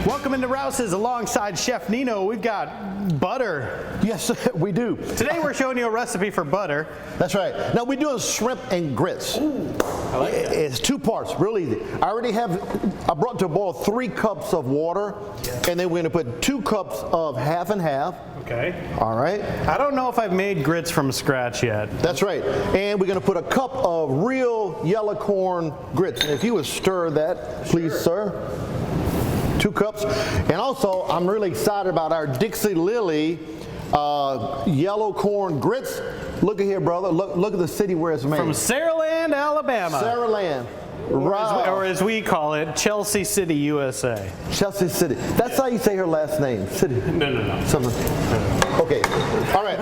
Welcome into Rouse's alongside Chef Nino. We've got butter. Yes, we do. Today we're showing you a recipe for butter. That's right. Now we're doing shrimp and grits. Ooh, I like that. It's two parts, real easy. I brought to a boil 3 cups of water, and then we're going to put 2 cups of half and half. Okay. All right. I don't know if I've made grits from scratch yet. That's right. And we're going to put a cup of real yellow corn grits. And if you would stir that, please, sir. 2 cups. And also, I'm really excited about our Dixie Lily yellow corn grits. Look at here, brother. Look at the city where it's made. From Saraland, Alabama. Saraland. Right. Or as we call it, Chelsea City, USA. Chelsea City. That's how you say her last name. City. No. Something. Okay. All right.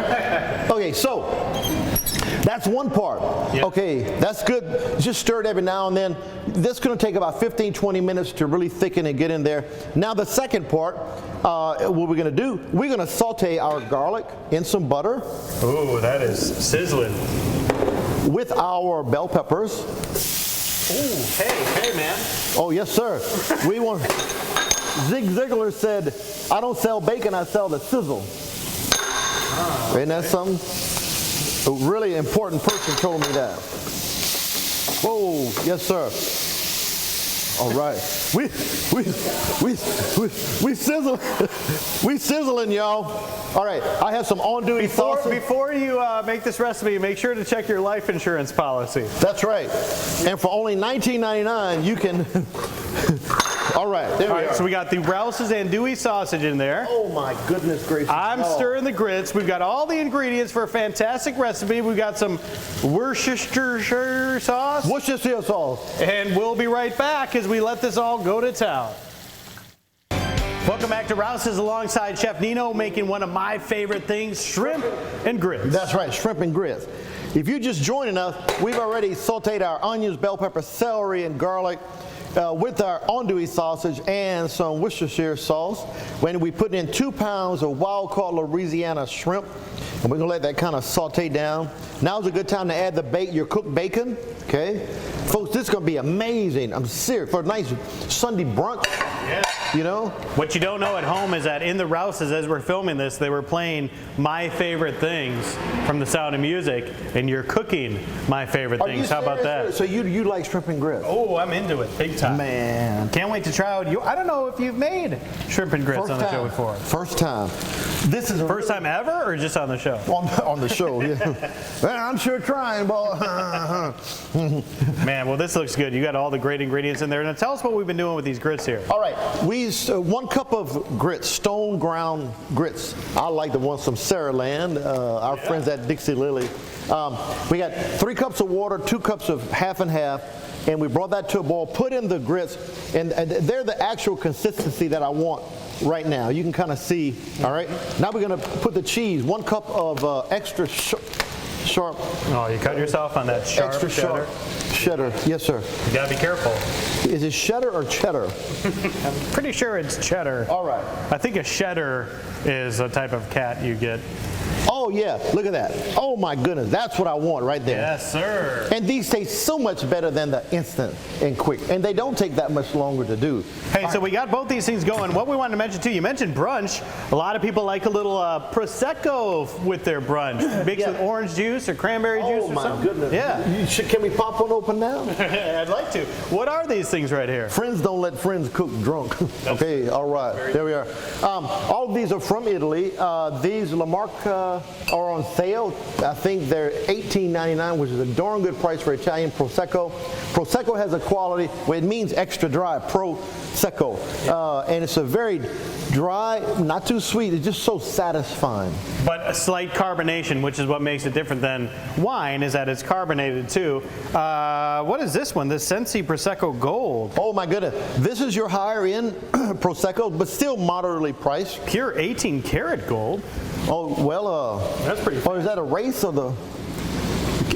Okay, so that's one part. Yep. Okay, that's good. Just stir it every now and then. This is going to take about 15-20 minutes to really thicken and get in there. Now the second part, what we're going to do, we're going to saute our garlic in some butter. Ooh, that is sizzling. With our bell peppers. Ooh, hey, man. Oh, yes, sir. We want. Zig Ziglar said, "I don't sell bacon, I sell the sizzle." Ain't that something? A really important person told me that. Whoa, yes, sir. All right, we sizzle, we sizzling, y'all. All right, I have some andouille sauce. Before you make this recipe, make sure to check your life insurance policy. That's right, and for only $19.99, you can. All right, there we are. So we got the Rouse's andouille sausage in there. Oh my goodness gracious! I'm stirring the grits. We've got all the ingredients for a fantastic recipe. We've got some Worcestershire sauce. Worcestershire sauce. And we'll be right back as we let this all go to town. Welcome back to Rouse's alongside Chef Nino, making one of my favorite things, shrimp and grits. That's right, shrimp and grits. If you're just joining us, we've already sauteed our onions, bell pepper, celery, and garlic with our andouille sausage and some Worcestershire sauce. When we put in 2 pounds of wild-caught Louisiana shrimp, and we're going to let that kind of saute down. Now's a good time to add your cooked bacon. Okay, folks, this is going to be amazing. I'm serious, for a nice Sunday brunch. Yeah. You know? What you don't know at home is that in the Rouse's, as we're filming this, they were playing My Favorite Things from The Sound of Music, and you're cooking My Favorite Things. How about that? So you like shrimp and grits? Oh, I'm into it, big time. Man. Can't wait to try out. I don't know if you've made shrimp and grits on the show before. First time. This is First time ever, or just on the show? On the show, yeah. Well, I'm sure trying, boy. Man, well, this looks good. You got all the great ingredients in there. Now tell us what we've been doing with these grits here. All right, we use 1 cup of grits, stone ground grits. I like the ones from Saraland, our friends at Dixie Lily. We got 3 cups of water, 2 cups of half and half, and we brought that to a boil, put in the grits, and they're the actual consistency that I want right now. You can kind of see, all right? Now we're going to put the cheese, 1 cup of extra sharp. Oh, you cut yourself on that sharp extra cheddar. Cheddar, yes, sir. You gotta be careful. Is it cheddar or cheddar? I'm pretty sure it's cheddar. All right. I think a cheddar is a type of cat you get. Oh yeah, look at that. Oh my goodness, that's what I want right there. Yes, sir. And these taste so much better than the instant and quick. And they don't take that much longer to do. Hey, so we got both these things going. What we wanted to mention too, you mentioned brunch. A lot of people like a little Prosecco with their brunch. Mixed with orange juice or cranberry juice or something. Oh my goodness. Yeah. Can we pop one open now? I'd like to. What are these things right here? Friends don't let friends cook drunk. Okay, all right. There we are. All of these are from Italy. These La Marca are on sale. I think they're $18.99, which is a darn good price for Italian Prosecco. Prosecco has a quality, well, it means extra dry, Prosecco. And it's a very dry, not too sweet, it's just so satisfying. But a slight carbonation, which is what makes it different than wine, is that it's carbonated too. What is this one? This Sensi Prosecco Gold. Oh my goodness. This is your higher end Prosecco, but still moderately priced. Pure 18 karat gold. Oh, well, that's pretty fun. Or is that a race or the?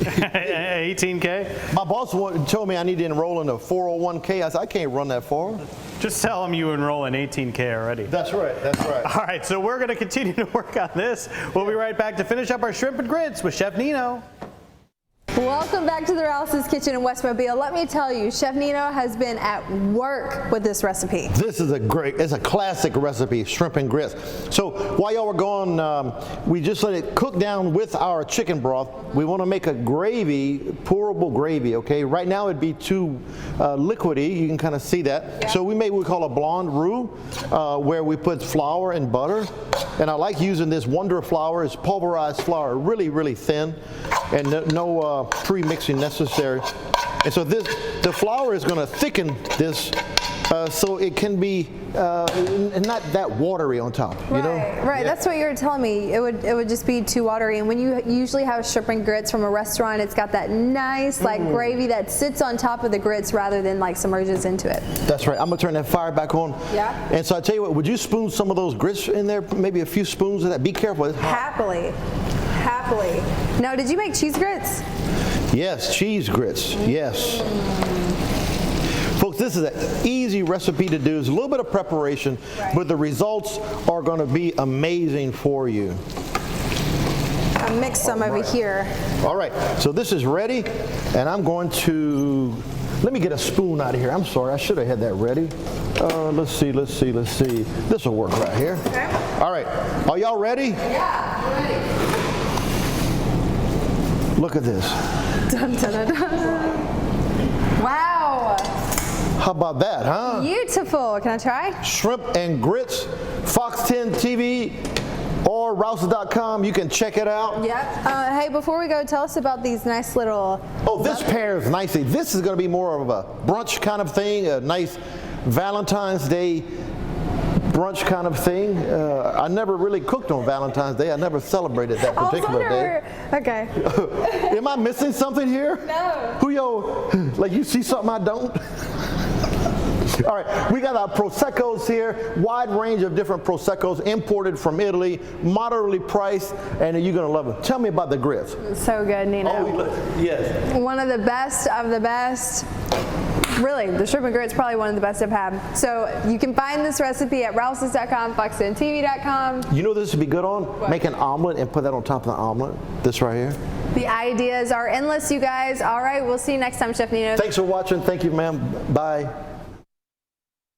18K? My boss told me I need to enroll in a 401k. I said, I can't run that far. Just tell them you enroll in 18K already. That's right, that's right. All right, so we're going to continue to work on this. We'll be right back to finish up our shrimp and grits with Chef Nino. Welcome back to the Rouse's Kitchen in West Mobile. Let me tell you, Chef Nino has been at work with this recipe. This is it's a classic recipe, shrimp and grits. So while y'all were gone, we just let it cook down with our chicken broth. We want to make a gravy, pourable gravy, okay? Right now it'd be too liquidy, you can kind of see that. Yeah. So we made what we call a blonde roux, where we put flour and butter. And I like using this Wonder flour. It's pulverized flour, really, really thin, and no pre-mixing necessary. And so the flour is going to thicken this so it can be not that watery on top, you know? Right, yeah. That's what you were telling me. It would just be too watery. And when you usually have shrimp and grits from a restaurant, it's got that nice like gravy that sits on top of the grits rather than like submerges into it. That's right. I'm gonna turn that fire back on. Yeah. And so I tell you what, would you spoon some of those grits in there? Maybe a few spoons of that. Be careful. It's hot. Happily. Now, did you make cheese grits? Yes, cheese grits. Yes. Folks, this is an easy recipe to do. It's a little bit of preparation, but the results are going to be amazing for you. I mixed some over here. All right, so this is ready, and I'm going to, let me get a spoon out of here. I'm sorry, I should have had that ready. Let's see. This will work right here. Okay. All right, are y'all ready? Yeah, we're ready. Look at this. Dun, dun, dun, dun. Wow. How about that, huh? Beautiful. Can I try? Shrimp and grits, Fox 10 TV or Rouses.com. You can check it out. Yep. Hey, before we go, tell us about these nice little... Oh, this pairs nicely. This is going to be more of a brunch kind of thing, a nice Valentine's Day brunch kind of thing. I never really cooked on Valentine's Day. I never celebrated that particular day. Okay. Am I missing something here? No. Like you see something I don't? All right, we got our Proseccos here, wide range of different Proseccos imported from Italy, moderately priced, and you're going to love it. Tell me about the grits. So good, Nino. Oh, yes. One of the best of the best. Really, the shrimp and grits probably one of the best I've had. So you can find this recipe at Rouses.com, fox10tv.com. You know this would be good on? What? Make an omelet and put that on top of the omelet. This right here. The ideas are endless, you guys. All right, we'll see you next time, Chef Nino. Thanks for watching. Thank you, ma'am. Bye.